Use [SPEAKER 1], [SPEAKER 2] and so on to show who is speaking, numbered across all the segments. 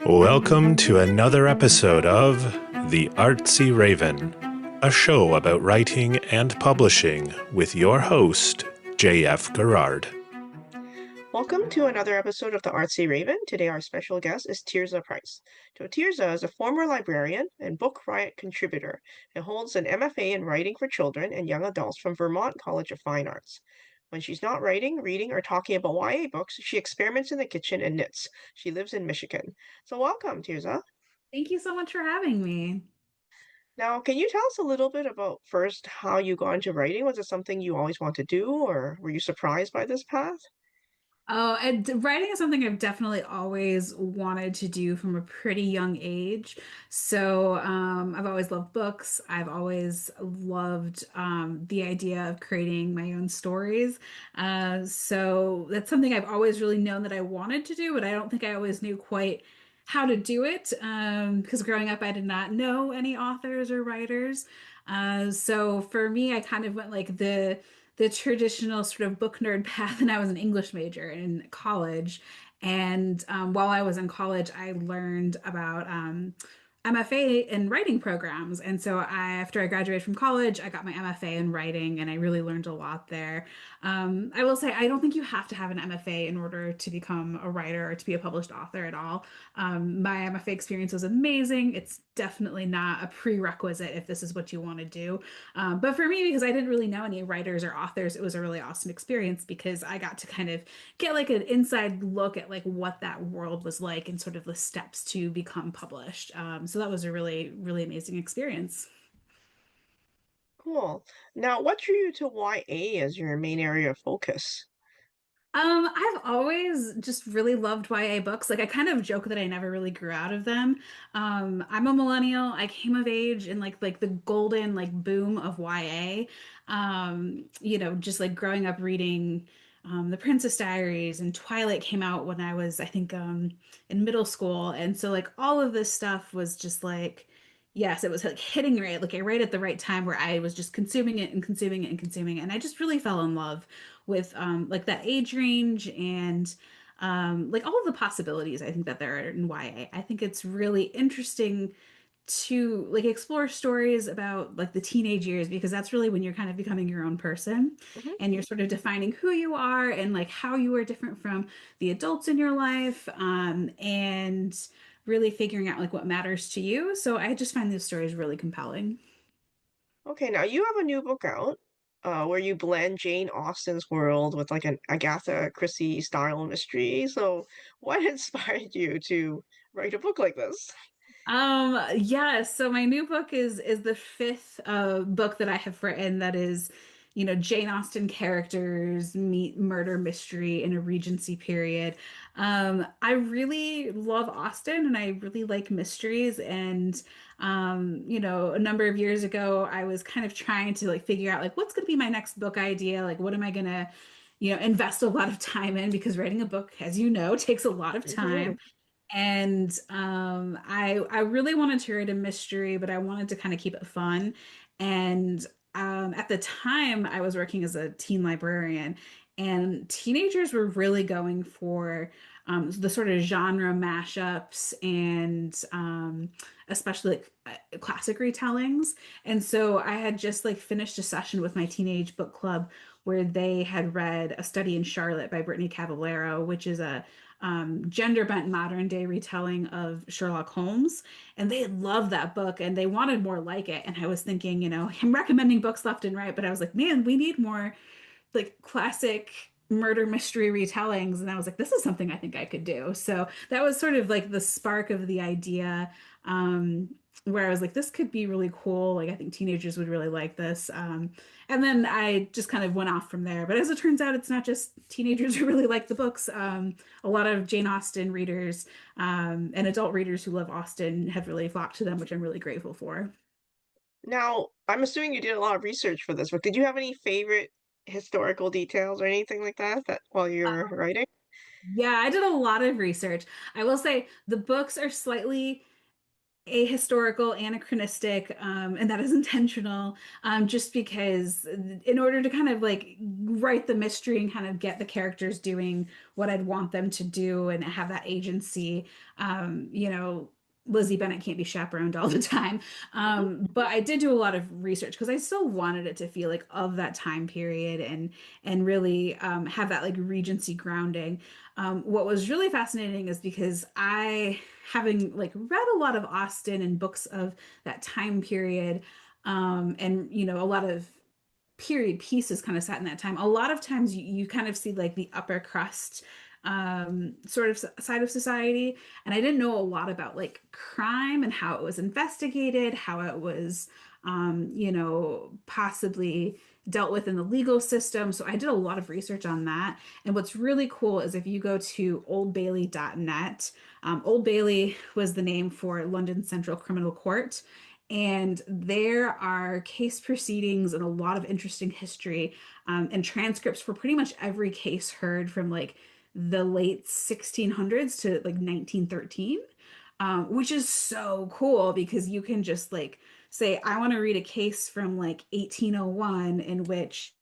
[SPEAKER 1] Welcome to another episode of The Artsy Raven, a show about writing and publishing with your host, J.F. Garrard.
[SPEAKER 2] Welcome to another episode of the Artsy Raven. Today our special guest is Tirzah Price. So Tirzah is a former librarian and Book Riot contributor and holds an MFA in writing for children and young adults from Vermont College of Fine Arts. When she's not writing, reading, or talking about YA books, she experiments in the kitchen and knits. She lives in Michigan. So welcome, Tirzah.
[SPEAKER 3] Thank you so much for having me.
[SPEAKER 2] Now, can you tell us a little bit about first how you got into writing? Was it something you always wanted to do, or were you surprised by this path?
[SPEAKER 3] Oh, and writing is something I've definitely always wanted to do from a pretty young age. So, I've always loved books. I've always loved the idea of creating my own stories. So that's something I've always really known that I wanted to do, but I don't think I always knew quite how to do it. Because growing up, I did not know any authors or writers. So for me, I kind of went like the traditional sort of book nerd path, and I was an English major in college. And while I was in college, I learned about MFA in writing programs. And so after I graduated from college, I got my MFA in writing, and I really learned a lot there. I will say, I don't think you have to have an MFA in order to become a writer or to be a published author at all. My MFA experience was amazing. It's definitely not a prerequisite if this is what you want to do. But for me, because I didn't really know any writers or authors, it was a really awesome experience because I got to kind of get like an inside look at like what that world was like and sort of the steps to become published. So that was a really, really amazing experience.
[SPEAKER 2] Cool. Now, what drew you to YA as your main area of focus?
[SPEAKER 3] I've always just really loved YA books. Like I kind of joke that I never really grew out of them. I'm a millennial. I came of age in like the golden like boom of YA. Just like growing up reading The Princess Diaries and Twilight came out when I was, I think, in middle school. And so like all of this stuff was just like, yes, it was like hitting right at the right time where I was just consuming it and consuming it and consuming it. And I just really fell in love with like that age range and like all of the possibilities I think that there are in YA. I think it's really interesting to like explore stories about like the teenage years because that's really when you're kind of becoming your own person
[SPEAKER 2] Mhm.
[SPEAKER 3] and you're sort of defining who you are and like how you are different from the adults in your life, and really figuring out like what matters to you. So I just find these stories really compelling.
[SPEAKER 2] Okay, now you have a new book out, where you blend Jane Austen's world with like an Agatha Christie style mystery. So, what inspired you to write a book like this?
[SPEAKER 3] Yeah, so my new book is the fifth book that I have written that is, Jane Austen characters meet murder mystery in a Regency period. I really love Austen and I really like mysteries, and a number of years ago I was kind of trying to like figure out like what's going to be my next book idea, like what am I going to invest a lot of time in because writing a book, as you know, takes a lot of
[SPEAKER 2] Mhm.
[SPEAKER 3] time. And I really wanted to write a mystery, but I wanted to kind of keep it fun. And at the time, I was working as a teen librarian, and teenagers were really going for the sort of genre mashups and especially like classic retellings. And so I had just like finished a session with my teenage book club where they had read A Study in Charlotte by Brittany Cavallaro, which is a gender bent modern day retelling of Sherlock Holmes. And they loved that book and they wanted more like it. And I was thinking, I'm recommending books left and right, but I was like, man, we need more like classic murder mystery retellings. And I was like, this is something I think I could do. So that was sort of like the spark of the idea. Where I was like, this could be really cool. Like, I think teenagers would really like this. And then I just kind of went off from there. But as it turns out, it's not just teenagers who really like the books. A lot of Jane Austen readers and adult readers who love Austen have really flocked to them, which I'm really grateful for.
[SPEAKER 2] Now, I'm assuming you did a lot of research for this book. Did you have any favorite historical details or anything like that while you were writing?
[SPEAKER 3] Yeah, I did a lot of research. I will say the books are slightly ahistorical, anachronistic, and that is intentional, just because in order to kind of like write the mystery and kind of get the characters doing what I'd want them to do and have that agency, you know, Lizzie Bennet can't be chaperoned all the time.
[SPEAKER 2] Mhm.
[SPEAKER 3] But I did do a lot of research because I still wanted it to feel like of that time period and really have that like Regency grounding. What was really fascinating is because I, having like read a lot of Austen and books of that time period, and you know, a lot of period pieces kind of set in that time. A lot of times you kind of see like the upper crust sort of side of society. And I didn't know a lot about like crime and how it was investigated, how it was, you know, possibly dealt with in the legal system. So I did a lot of research on that. And what's really cool is if you go to oldbailey.net, Old Bailey was the name for London Central Criminal Court. And there are case proceedings and a lot of interesting history, and transcripts for pretty much every case heard from like the late 1600s to like 1913, which is so cool because you can just like say, I want to read a case from like 1801 in which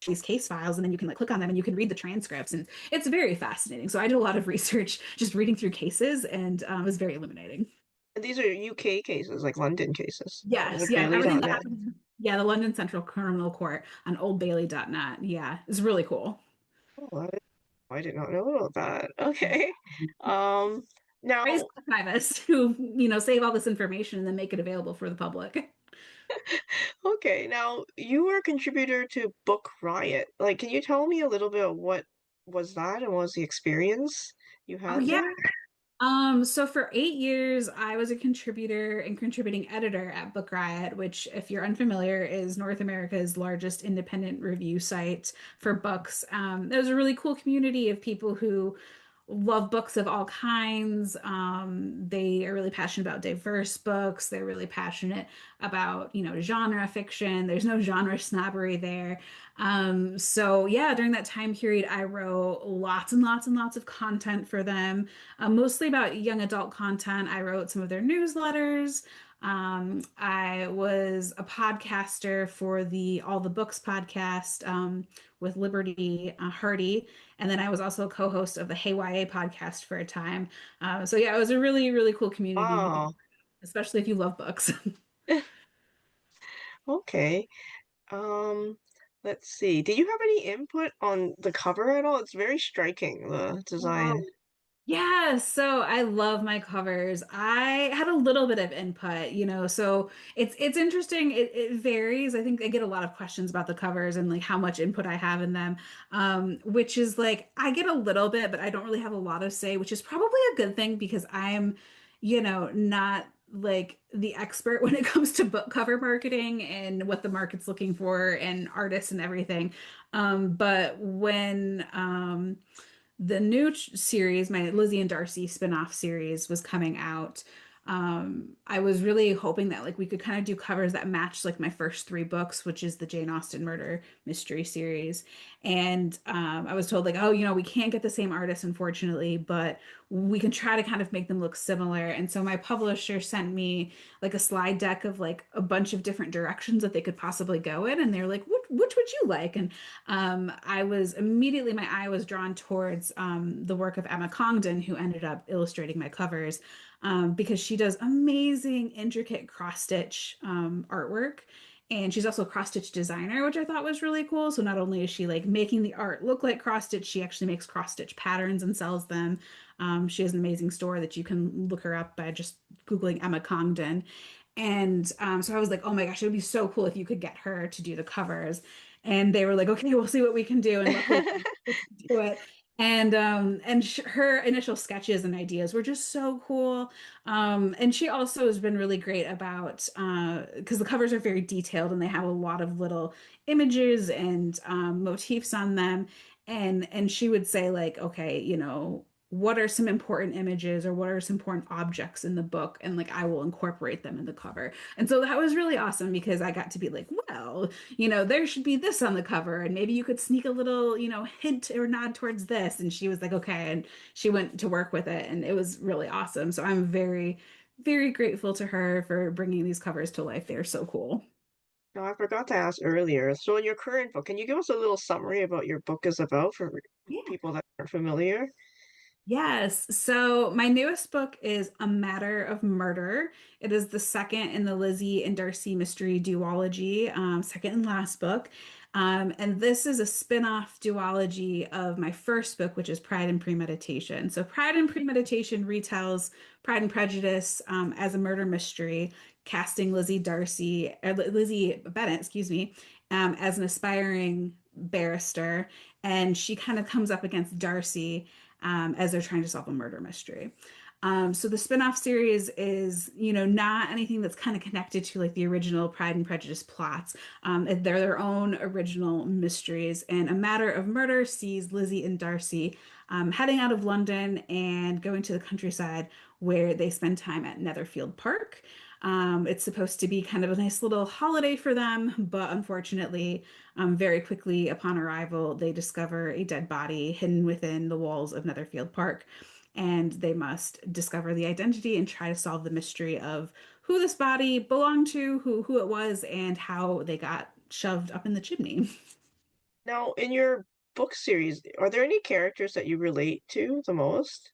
[SPEAKER 3] these case files, and then you can like click on them and you can read the transcripts, and it's very fascinating. So I did a lot of research just reading through cases, and it was very illuminating.
[SPEAKER 2] And these are UK cases, like London cases.
[SPEAKER 3] Yes, yeah, everything that
[SPEAKER 2] Oldbailey.net.
[SPEAKER 3] happens. Yeah, the London Central Criminal Court on oldbailey.net. Yeah, it's really cool.
[SPEAKER 2] Oh, I did not know about that. Okay. Um,
[SPEAKER 3] Praise
[SPEAKER 2] now,
[SPEAKER 3] archivists who, you know, save all this information and then make it available for the public.
[SPEAKER 2] okay, now you were a contributor to Book Riot. Like, can you tell me a little bit of what was that and what was the experience you
[SPEAKER 3] Oh
[SPEAKER 2] had
[SPEAKER 3] yeah.
[SPEAKER 2] there?
[SPEAKER 3] So for 8 years, I was a contributor and contributing editor at Book Riot, which, if you're unfamiliar, is North America's largest independent review site for books. There's a really cool community of people who love books of all kinds. They are really passionate about diverse books. They're really passionate about, you know, genre fiction. There's no genre snobbery there. So yeah, during that time period, I wrote lots and lots and lots of content for them, mostly about young adult content. I wrote some of their newsletters. I was a podcaster for the All the Books podcast, with Liberty Hardy. And then I was also a co-host of the Hey YA podcast for a time. So yeah, it was a really, really cool community to be,
[SPEAKER 2] Wow.
[SPEAKER 3] especially if you love books.
[SPEAKER 2] Okay. Um, let's see. Did you have any input on the cover at all? It's very striking, the design.
[SPEAKER 3] Yeah, so I love my covers. I had a little bit of input, you know, so it's interesting. It varies. I think I get a lot of questions about the covers and like how much input I have in them. Which is like I get a little bit, but I don't really have a lot of say, which is probably a good thing because I'm, you know, not like the expert when it comes to book cover marketing and what the market's looking for and artists and everything. But when the new series, my Lizzie and Darcy spin-off series, was coming out, I was really hoping that like we could kind of do covers that matched like my first three books, which is the Jane Austen murder mystery series. And I was told like, oh, you know, we can't get the same artist, unfortunately, but we can try to kind of make them look similar. And so my publisher sent me like a slide deck of like a bunch of different directions that they could possibly go in, and they're like, which would you like? And I was immediately, my eye was drawn towards the work of Emma Congdon, who ended up illustrating my covers, because she does amazing, intricate cross stitch artwork. And she's also a cross stitch designer, which I thought was really cool. So not only is she like making the art look like cross stitch, she actually makes cross stitch patterns and sells them. She has an amazing store that you can look her up by just Googling Emma Congdon. And so I was like, oh my gosh, it would be so cool if you could get her to do the covers. And they were like, okay, we'll see what we can do. And luckily, they were able to do it. And her initial sketches and ideas were just so cool. And she also has been really great about, because the covers are very detailed and they have a lot of little images and motifs on them. And she would say like, okay, you know, what are some important images or what are some important objects in the book, and like I will incorporate them in the cover. And so that was really awesome because I got to be like, well, there should be this on the cover, and maybe you could sneak a little, hint or nod towards this. And she was like, okay, and she went to work with it, and it was really awesome. So I'm very, very grateful to her for bringing these covers to life. They're so cool.
[SPEAKER 2] Now, I forgot to ask earlier. So, in your current book, can you give us a little summary about your book is about for
[SPEAKER 3] Yeah.
[SPEAKER 2] people that aren't familiar?
[SPEAKER 3] Yes. So my newest book is A Matter of Murder. It is the second in the Lizzie and Darcy mystery duology, second and last book. And this is a spin-off duology of my first book, which is Pride and Premeditation. So Pride and Premeditation retells Pride and Prejudice as a murder mystery, casting Lizzie Bennett, excuse me, as an aspiring barrister. And she kind of comes up against Darcy as they're trying to solve a murder mystery. So the spin-off series is, not anything that's kind of connected to like the original Pride and Prejudice plots. They're their own original mysteries. And A Matter of Murder sees Lizzie and Darcy heading out of London and going to the countryside where they spend time at Netherfield Park. It's supposed to be kind of a nice little holiday for them, but unfortunately, very quickly upon arrival, they discover a dead body hidden within the walls of Netherfield Park, and they must discover the identity and try to solve the mystery of who this body belonged to, who it was, and how they got shoved up in the chimney.
[SPEAKER 2] Now, in your book series, are there any characters that you relate to the most?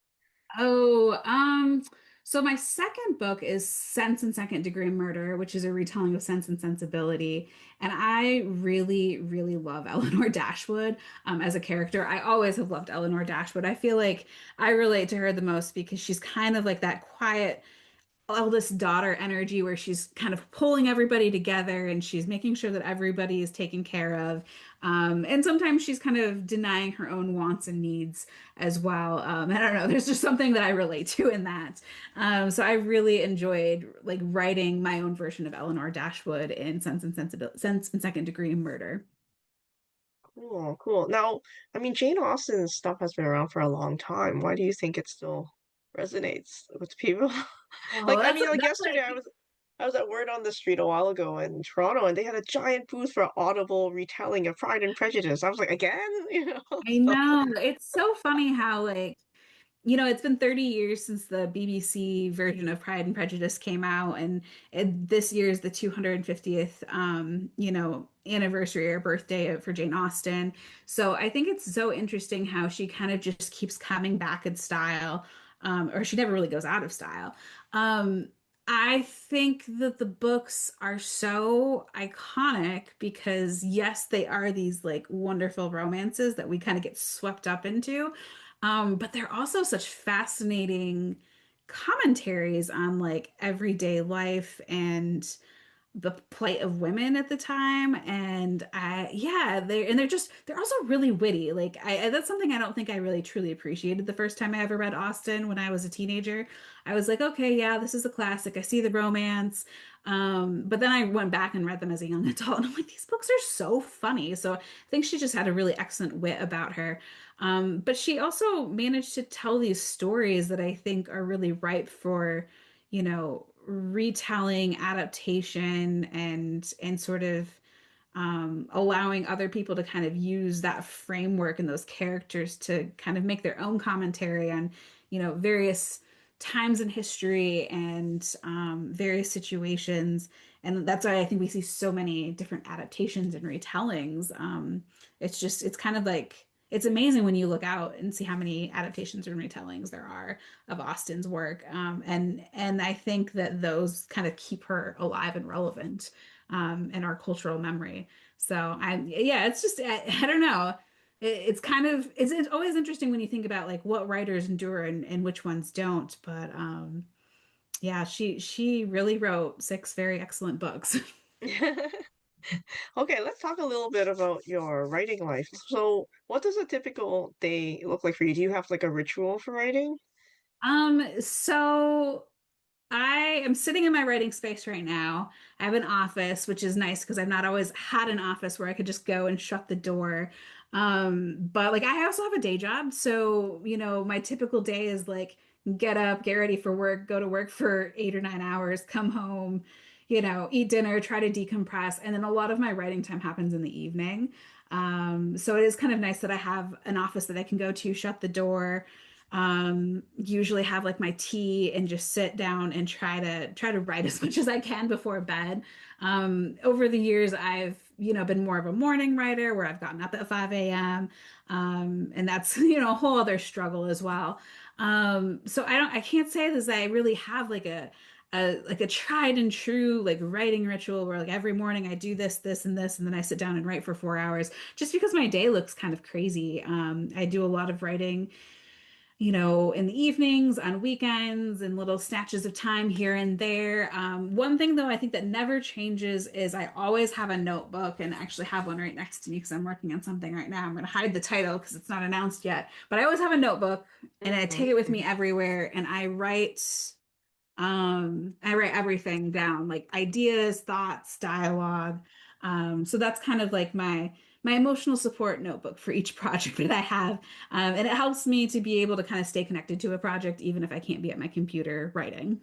[SPEAKER 3] Oh, so my second book is Sense and Second Degree Murder, which is a retelling of Sense and Sensibility. And I really, really love Eleanor Dashwood as a character. I always have loved Eleanor Dashwood. I feel like I relate to her the most because she's kind of like that quiet eldest daughter energy where she's kind of pulling everybody together and she's making sure that everybody is taken care of. And sometimes she's kind of denying her own wants and needs as well. I don't know, there's just something that I relate to in that. So I really enjoyed like writing my own version of Eleanor Dashwood in Sense and Second Degree Murder.
[SPEAKER 2] Cool, cool. Now, I mean, Jane Austen's stuff has been around for a long time. Why do you think it still resonates with people?
[SPEAKER 3] Oh,
[SPEAKER 2] Like, I
[SPEAKER 3] that's
[SPEAKER 2] mean, like
[SPEAKER 3] that's what
[SPEAKER 2] yesterday I was at Word on the Street a while ago in Toronto and they had a giant booth for Audible retelling of Pride and Prejudice. I was like, again?
[SPEAKER 3] I know. It's so funny how like it's been 30 years since the BBC version of Pride and Prejudice came out, and this year is the 250th, anniversary or birthday for Jane Austen. So I think it's so interesting how she kind of just keeps coming back in style, or she never really goes out of style. Um, I think that the books are so iconic because, yes, they are these like wonderful romances that we kind of get swept up into. But they're also such fascinating commentaries on like everyday life and the plight of women at the time. And yeah, they're also really witty. Like that's something I don't think I really truly appreciated the first time I ever read Austen when I was a teenager. I was like, okay, yeah, this is a classic. I see the romance. But then I went back and read them as a young adult, and I'm like, these books are so funny. So I think she just had a really excellent wit about her. But she also managed to tell these stories that I think are really ripe for, retelling, adaptation, and sort of allowing other people to kind of use that framework and those characters to kind of make their own commentary on, various times in history and various situations. And that's why I think we see so many different adaptations and retellings. It's kind of like, it's amazing when you look out and see how many adaptations and retellings there are of Austen's work. And I think that those kind of keep her alive and relevant in our cultural memory. So yeah, it's just, I don't know. It's always interesting when you think about like what writers endure and which ones don't. But yeah, she really wrote six very excellent books.
[SPEAKER 2] Okay, let's talk a little bit about your writing life. So, what does a typical day look like for you? Do you have like a ritual for writing?
[SPEAKER 3] So I am sitting in my writing space right now. I have an office, which is nice because I've not always had an office where I could just go and shut the door. But like I also have a day job. So, my typical day is like get up, get ready for work, go to work for 8 or 9 hours, come home, eat dinner, try to decompress. And then a lot of my writing time happens in the evening. So it is kind of nice that I have an office that I can go to, shut the door, usually have like my tea and just sit down and try to write as much as I can before bed. Over the years, I've been more of a morning writer where I've gotten up at 5 a.m. And that's a whole other struggle as well. So I can't say this. I really have like a tried and true like writing ritual where like every morning I do this, this, and this, and then I sit down and write for 4 hours just because my day looks kind of crazy. I do a lot of writing in the evenings, on weekends, and little snatches of time here and there. One thing, though, I think that never changes is I always have a notebook and actually have one right next to me because I'm working on something right now. I'm going to hide the title because it's not announced yet, but I always have a notebook and I take it with me everywhere and I write everything down, like ideas, thoughts, dialogue. So that's kind of like my emotional support notebook for each project that I have. And it helps me to be able to kind of stay connected to a project, even if I can't be at my computer writing.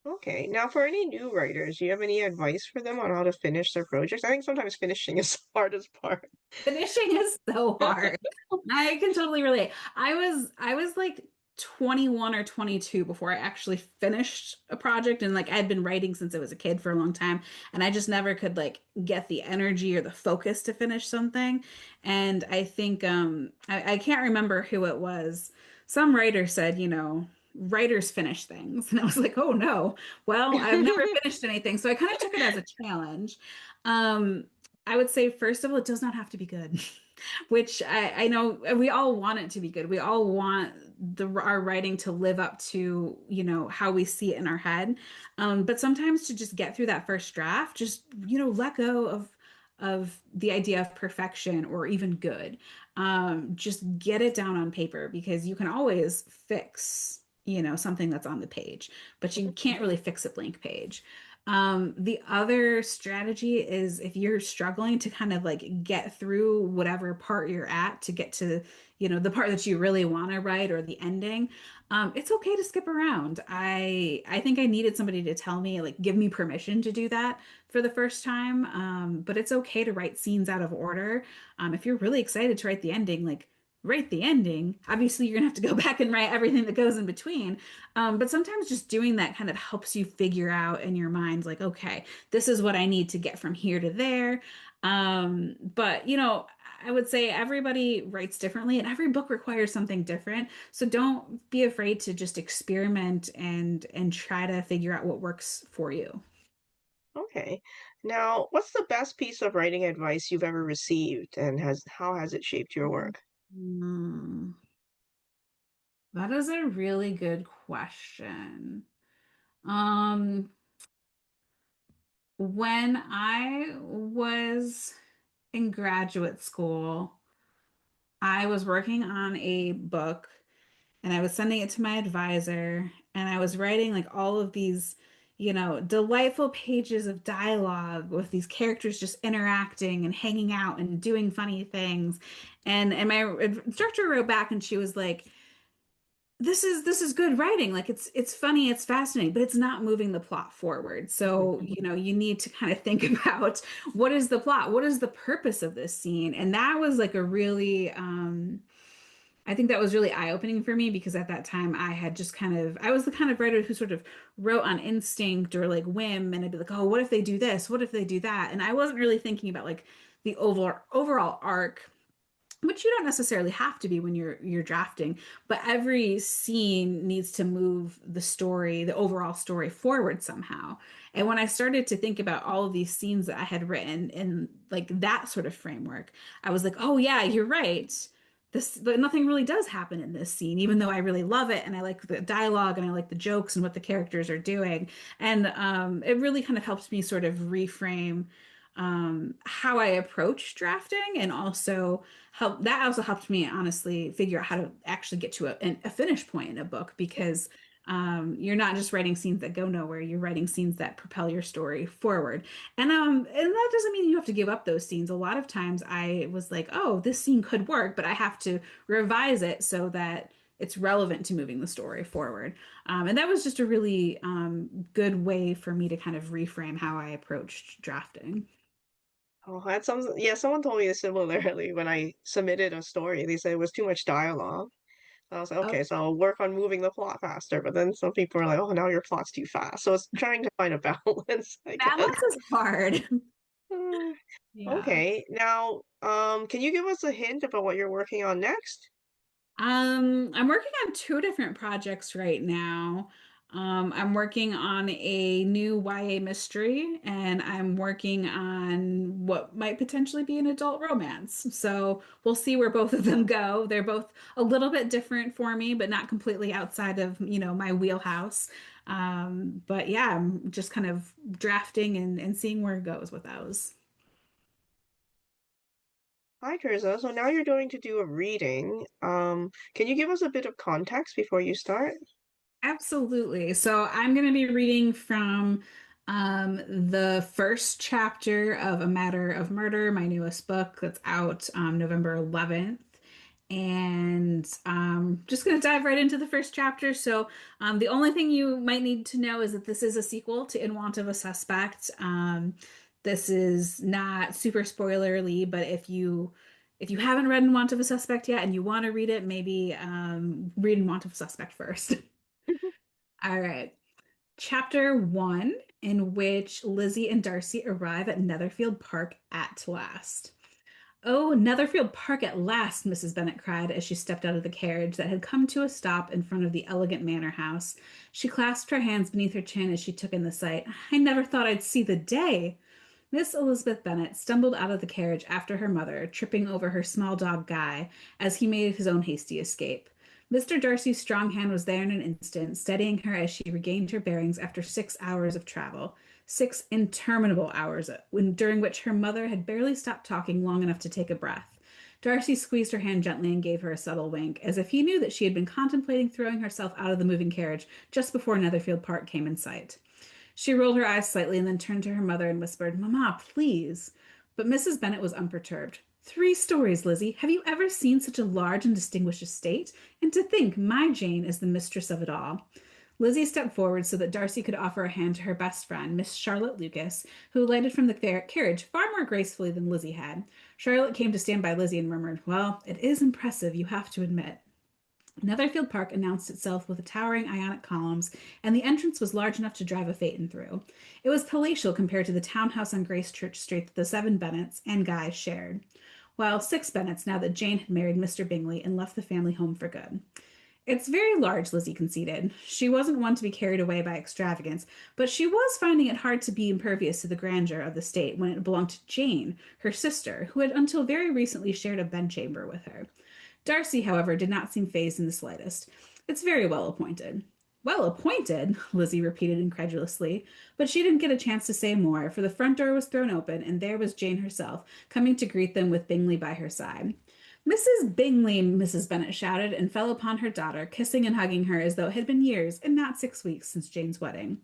[SPEAKER 2] Okay, now for any new writers, do you have any advice for them on how to finish their projects? I think sometimes finishing is the hardest part.
[SPEAKER 3] Finishing is so hard. I can totally relate. I was like 21 or 22 before I actually finished a project and like I'd been writing since I was a kid for a long time and I just never could like get the energy or the focus to finish something. And I think I can't remember who it was. Some writer said, writers finish things. And I was like, oh no. Well, I've never finished anything. So I kind of took it as a challenge. Um, I would say, first of all, it does not have to be good, which I know we all want it to be good. We all want our writing to live up to, how we see it in our head. But sometimes to just get through that first draft, just, let go of the idea of perfection or even good. Just get it down on paper because you can always fix, something that's on the page, but you can't really fix a blank page. The other strategy is if you're struggling to kind of like get through whatever part you're at to get to, the part that you really want to write or the ending, it's okay to skip around. I think I needed somebody to tell me, like, give me permission to do that for the first time. But it's okay to write scenes out of order. If you're really excited to write the ending, like write the ending. Obviously, you're gonna have to go back and write everything that goes in between. But sometimes just doing that kind of helps you figure out in your mind, like, okay, this is what I need to get from here to there. But I would say everybody writes differently and every book requires something different. So don't be afraid to just experiment and try to figure out what works for you.
[SPEAKER 2] Okay. Now, what's the best piece of writing advice you've ever received and how has it shaped your work?
[SPEAKER 3] Hmm, that is a really good question. Um, when I was in graduate school, I was working on a book and I was sending it to my advisor and I was writing like all of these, delightful pages of dialogue with these characters just interacting and hanging out and doing funny things. And my instructor wrote back and she was like, this is good writing. Like it's funny, it's fascinating, but it's not moving the plot forward. So, you need to kind of think about what is the plot? What is the purpose of this scene? And that was like a really I think that was really eye-opening for me because at that time I was the kind of writer who sort of wrote on instinct or like whim and I'd be like, oh, what if they do this? What if they do that? And I wasn't really thinking about like the overall arc, which you don't necessarily have to be when you're drafting, but every scene needs to move the story, the overall story forward somehow. And when I started to think about all of these scenes that I had written in like that sort of framework, I was like, oh yeah, you're right. But nothing really does happen in this scene, even though I really love it and I like the dialogue and I like the jokes and what the characters are doing. And it really kind of helps me sort of reframe how I approach drafting and also helped me honestly figure out how to actually get to a finish point in a book because You're not just writing scenes that go nowhere, you're writing scenes that propel your story forward. And that doesn't mean you have to give up those scenes. A lot of times I was like, oh, this scene could work, but I have to revise it so that it's relevant to moving the story forward. And that was just a really good way for me to kind of reframe how I approached drafting.
[SPEAKER 2] Oh, that sounds, yeah, someone told me similarly when I submitted a story. They said it was too much dialogue. I was like, okay,
[SPEAKER 3] Oh,
[SPEAKER 2] so I'll work on moving the plot faster. But then some people are like, oh, now your plot's too fast. So it's trying to find a balance, I guess.
[SPEAKER 3] balance is hard.
[SPEAKER 2] Uh,
[SPEAKER 3] Yeah.
[SPEAKER 2] okay, now, can you give us a hint about what you're working on next?
[SPEAKER 3] I'm working on two different projects right now. I'm working on a new YA mystery, and I'm working on what might potentially be an adult romance. So we'll see where both of them go. They're both a little bit different for me, but not completely outside of, my wheelhouse. But yeah, I'm just kind of drafting and seeing where it goes with those.
[SPEAKER 2] Hi, Tirzah. So now you're going to do a reading. Can you give us a bit of context before you start?
[SPEAKER 3] Absolutely. So I'm going to be reading from the first chapter of A Matter of Murder, my newest book that's out November 11th. And just going to dive right into the first chapter. So the only thing you might need to know is that this is a sequel to In Want of a Suspect. This is not super spoilerly, but if you haven't read In Want of a Suspect yet and you want to read it, maybe read In Want of a Suspect first. All right. Chapter one, in which Lizzie and Darcy arrive at Netherfield Park at last. Oh, Netherfield Park at last, Mrs. Bennet cried as she stepped out of the carriage that had come to a stop in front of the elegant manor house. She clasped her hands beneath her chin as she took in the sight. I never thought I'd see the day. Miss Elizabeth Bennet stumbled out of the carriage after her mother, tripping over her small dog Guy as he made his own hasty escape. Mr. Darcy's strong hand was there in an instant, steadying her as she regained her bearings after 6 hours of travel. 6 interminable hours, during which her mother had barely stopped talking long enough to take a breath. Darcy squeezed her hand gently and gave her a subtle wink, as if he knew that she had been contemplating throwing herself out of the moving carriage just before Netherfield Park came in sight. She rolled her eyes slightly and then turned to her mother and whispered, Mamma, please. But Mrs. Bennet was unperturbed. 3 stories, Lizzie. Have you ever seen such a large and distinguished estate? And to think my Jane is the mistress of it all. Lizzie stepped forward so that Darcy could offer a hand to her best friend, Miss Charlotte Lucas, who alighted from the carriage far more gracefully than Lizzie had. Charlotte came to stand by Lizzie and murmured, Well, it is impressive, you have to admit. Netherfield Park announced itself with towering Ionic columns, and the entrance was large enough to drive a phaeton through. It was palatial compared to the townhouse on Grace Church Street that the 7 Bennets and Guy shared. Well, 6 Bennets now that Jane had married Mr. Bingley and left the family home for good. It's very large, Lizzie conceded. She wasn't one to be carried away by extravagance, but she was finding it hard to be impervious to the grandeur of the state when it belonged to Jane, her sister, who had until very recently shared a bedchamber with her. Darcy, however, did not seem fazed in the slightest. It's very well appointed. Well appointed, Lizzie repeated incredulously, but she didn't get a chance to say more, for the front door was thrown open, and there was Jane herself, coming to greet them with Bingley by her side. Mrs. Bingley, Mrs. Bennet shouted, and fell upon her daughter, kissing and hugging her as though it had been years, and not 6 weeks, since Jane's wedding.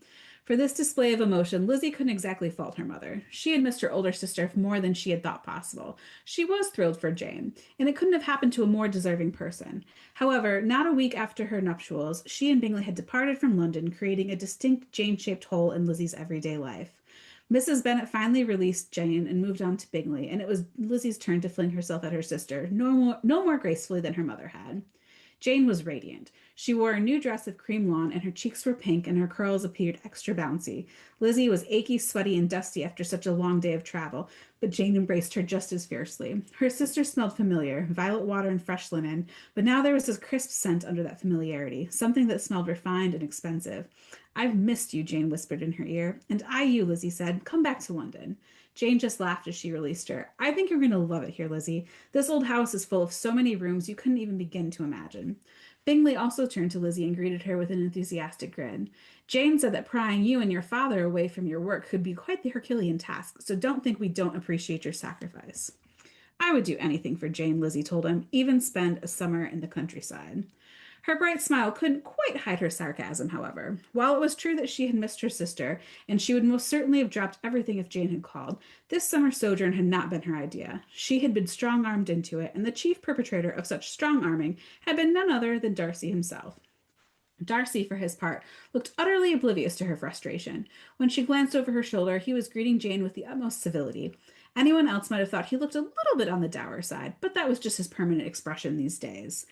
[SPEAKER 3] For this display of emotion, Lizzie couldn't exactly fault her mother. She had missed her older sister more than she had thought possible. She was thrilled for Jane, and it couldn't have happened to a more deserving person. However, not a week after her nuptials, she and Bingley had departed from London, creating a distinct Jane-shaped hole in Lizzie's everyday life. Mrs. Bennet finally released Jane and moved on to Bingley, and it was Lizzie's turn to fling herself at her sister, no more gracefully than her mother had. Jane was radiant. She wore a new dress of cream lawn, and her cheeks were pink, and her curls appeared extra bouncy. Lizzie was achy, sweaty, and dusty after such a long day of travel, but Jane embraced her just as fiercely. Her sister smelled familiar, violet water and fresh linen, but now there was a crisp scent under that familiarity, something that smelled refined and expensive. I've missed you, Jane whispered in her ear. And I you, Lizzie said. Come back to London. Jane just laughed as she released her. I think you're going to love it here, Lizzie. This old house is full of so many rooms you couldn't even begin to imagine. Bingley also turned to Lizzie and greeted her with an enthusiastic grin. Jane said that prying you and your father away from your work could be quite the Herculean task, so don't think we don't appreciate your sacrifice. I would do anything for Jane, Lizzie told him, even spend a summer in the countryside. Her bright smile couldn't quite hide her sarcasm, however. While it was true that she had missed her sister, and she would most certainly have dropped everything if Jane had called, this summer sojourn had not been her idea. She had been strong armed into it, and the chief perpetrator of such strong arming had been none other than Darcy himself. Darcy, for his part, looked utterly oblivious to her frustration. When she glanced over her shoulder, he was greeting Jane with the utmost civility. Anyone else might have thought he looked a little bit on the dour side, but that was just his permanent expression these days.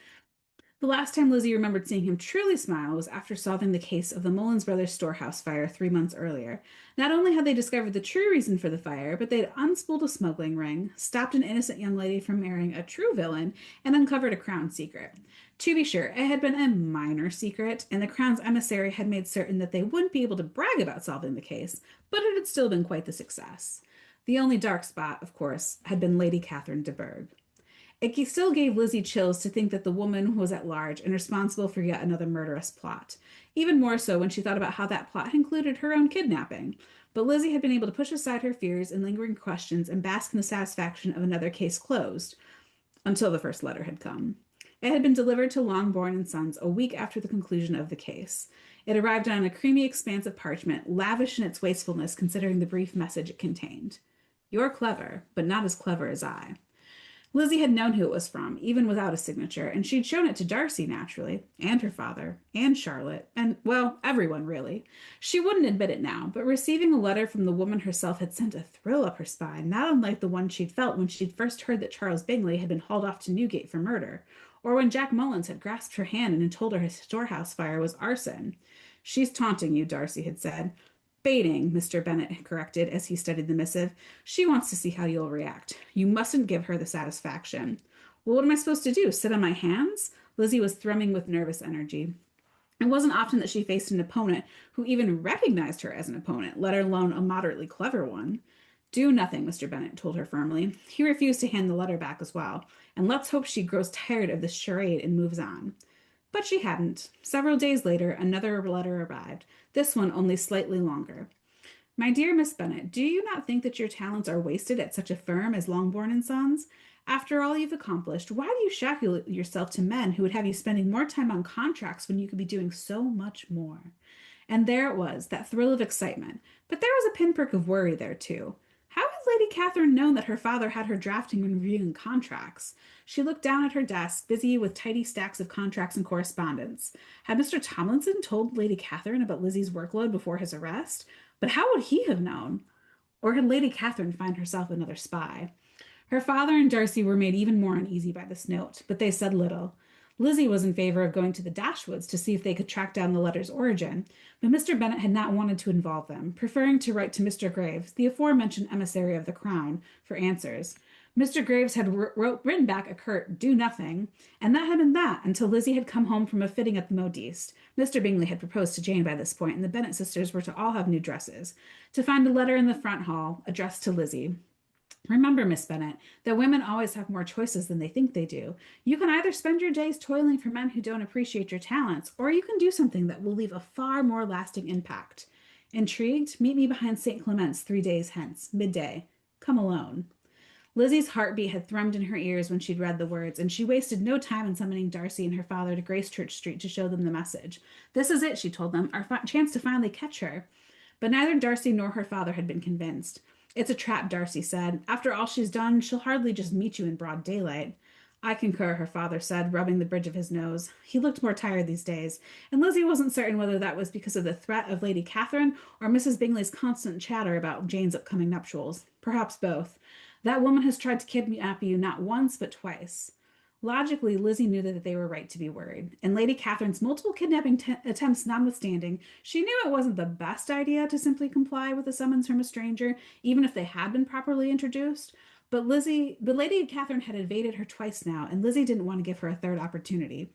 [SPEAKER 3] The last time Lizzie remembered seeing him truly smile was after solving the case of the Mullins Brothers storehouse fire 3 months earlier. Not only had they discovered the true reason for the fire, but they had unspooled a smuggling ring, stopped an innocent young lady from marrying a true villain, and uncovered a crown secret. To be sure, it had been a minor secret, and the crown's emissary had made certain that they wouldn't be able to brag about solving the case, but it had still been quite the success. The only dark spot, of course, had been Lady Catherine de Bourgh. It still gave Lizzie chills to think that the woman was at large and responsible for yet another murderous plot. Even more so when she thought about how that plot included her own kidnapping. But Lizzie had been able to push aside her fears and lingering questions and bask in the satisfaction of another case closed, until the first letter had come. It had been delivered to Longbourn and Sons a week after the conclusion of the case. It arrived on a creamy expanse of parchment, lavish in its wastefulness considering the brief message it contained. You're clever, but not as clever as I. Lizzie had known who it was from, even without a signature, and she'd shown it to Darcy, naturally, and her father, and Charlotte, and, well, everyone, really. She wouldn't admit it now, but receiving a letter from the woman herself had sent a thrill up her spine, not unlike the one she'd felt when she'd first heard that Charles Bingley had been hauled off to Newgate for murder, or when Jack Mullins had grasped her hand and had told her his storehouse fire was arson. She's taunting you, Darcy had said. Baiting, Mr. Bennet had corrected as he studied the missive. She wants to see how you'll react. You mustn't give her the satisfaction. Well, what am I supposed to do? Sit on my hands? Lizzie was thrumming with nervous energy. It wasn't often that she faced an opponent who even recognized her as an opponent, let alone a moderately clever one. Do nothing, Mr. Bennet told her firmly. He refused to hand the letter back as well, and let's hope she grows tired of this charade and moves on. But she hadn't. Several days later, another letter arrived, this one only slightly longer. My dear Miss Bennet, do you not think that your talents are wasted at such a firm as Longbourn and Sons? After all you've accomplished, why do you shackle yourself to men who would have you spending more time on contracts when you could be doing so much more? And there it was, that thrill of excitement. But there was a pinprick of worry there, too. How had Lady Catherine known that her father had her drafting and reviewing contracts? She looked down at her desk, busy with tidy stacks of contracts and correspondence. Had Mr. Tomlinson told Lady Catherine about Lizzie's workload before his arrest? But how would he have known? Or had Lady Catherine found herself another spy? Her father and Darcy were made even more uneasy by this note, but they said little. Lizzie was in favor of going to the Dashwoods to see if they could track down the letter's origin, but Mr. Bennet had not wanted to involve them, preferring to write to Mr. Graves, the aforementioned emissary of the Crown, for answers. Mr. Graves had written back a curt "do nothing," and that had been that until Lizzie had come home from a fitting at the modiste. Mr. Bingley had proposed to Jane by this point, and the Bennet sisters were to all have new dresses. To find a letter in the front hall, addressed to Lizzie. Remember, Miss Bennet, that women always have more choices than they think they do. You can either spend your days toiling for men who don't appreciate your talents, or you can do something that will leave a far more lasting impact. Intrigued? Meet me behind St. Clement's 3 days hence, midday. Come alone. Lizzie's heartbeat had thrummed in her ears when she'd read the words, and she wasted no time in summoning Darcy and her father to Gracechurch Street to show them the message. This is it, she told them, our chance to finally catch her. But neither Darcy nor her father had been convinced. It's a trap, Darcy said. After all she's done, she'll hardly just meet you in broad daylight. I concur, her father said, rubbing the bridge of his nose. He looked more tired these days, and Lizzie wasn't certain whether that was because of the threat of Lady Catherine or Mrs. Bingley's constant chatter about Jane's upcoming nuptials. Perhaps both. That woman has tried to kidnap you not once, but twice. Logically, Lizzie knew that they were right to be worried, and Lady Catherine's multiple kidnapping attempts notwithstanding, she knew it wasn't the best idea to simply comply with a summons from a stranger, even if they had been properly introduced. But Lady Catherine had evaded her twice now, and Lizzie didn't want to give her a third opportunity.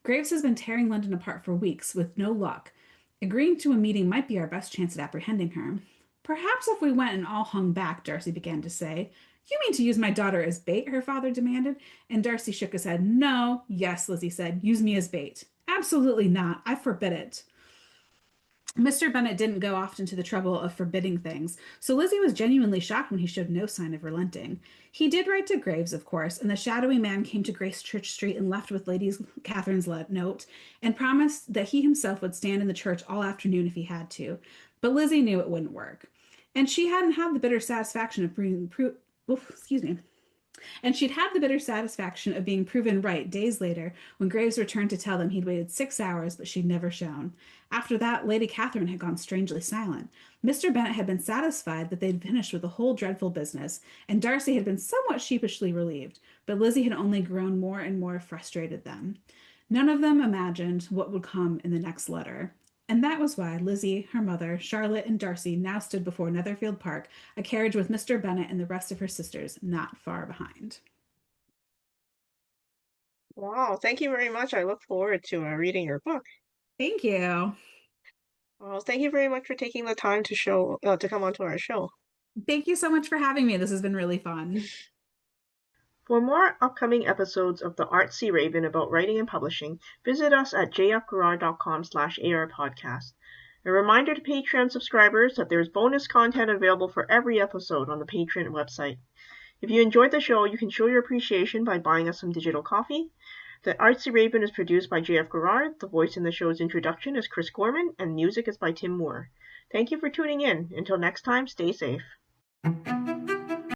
[SPEAKER 3] Graves has been tearing London apart for weeks, with no luck. Agreeing to a meeting might be our best chance at apprehending her. Perhaps if we went and all hung back, Darcy began to say. You mean to use my daughter as bait? Her father demanded, and Darcy shook his head. No, yes, Lizzie said. Use me as bait. Absolutely not. I forbid it. Mr. Bennet didn't go often to the trouble of forbidding things, so Lizzie was genuinely shocked when he showed no sign of relenting. He did write to Graves, of course, and the shadowy man came to Grace Church Street and left with Lady Catherine's note and promised that he himself would stand in the church all afternoon if he had to. But Lizzie knew it wouldn't work. And she hadn't had the bitter satisfaction of being excuse me. And she'd had the bitter satisfaction of being proven right days later when Graves returned to tell them he'd waited 6 hours, but she'd never shown. After that, Lady Catherine had gone strangely silent. Mr. Bennet had been satisfied that they'd finished with the whole dreadful business, and Darcy had been somewhat sheepishly relieved, but Lizzie had only grown more and more frustrated then. None of them imagined what would come in the next letter. And that was why Lizzie, her mother, Charlotte, and Darcy now stood before Netherfield Park, a carriage with Mr. Bennet and the rest of her sisters not far behind.
[SPEAKER 2] Wow, thank you very much. I look forward to reading your book.
[SPEAKER 3] Thank you.
[SPEAKER 2] Well, thank you very much for taking the time to come onto our show.
[SPEAKER 3] Thank you so much for having me. This has been really fun.
[SPEAKER 2] For more upcoming episodes of the Artsy Raven about writing and publishing, visit us at jfgarage.com/arpodcast. A reminder to Patreon subscribers that there is bonus content available for every episode on the Patreon website. If you enjoyed the show, you can show your appreciation by buying us some digital coffee. The Artsy Raven is produced by J.F. Garrard. The voice in the show's introduction is Chris Gorman, and music is by Tim Moore. Thank you for tuning in. Until next time, stay safe.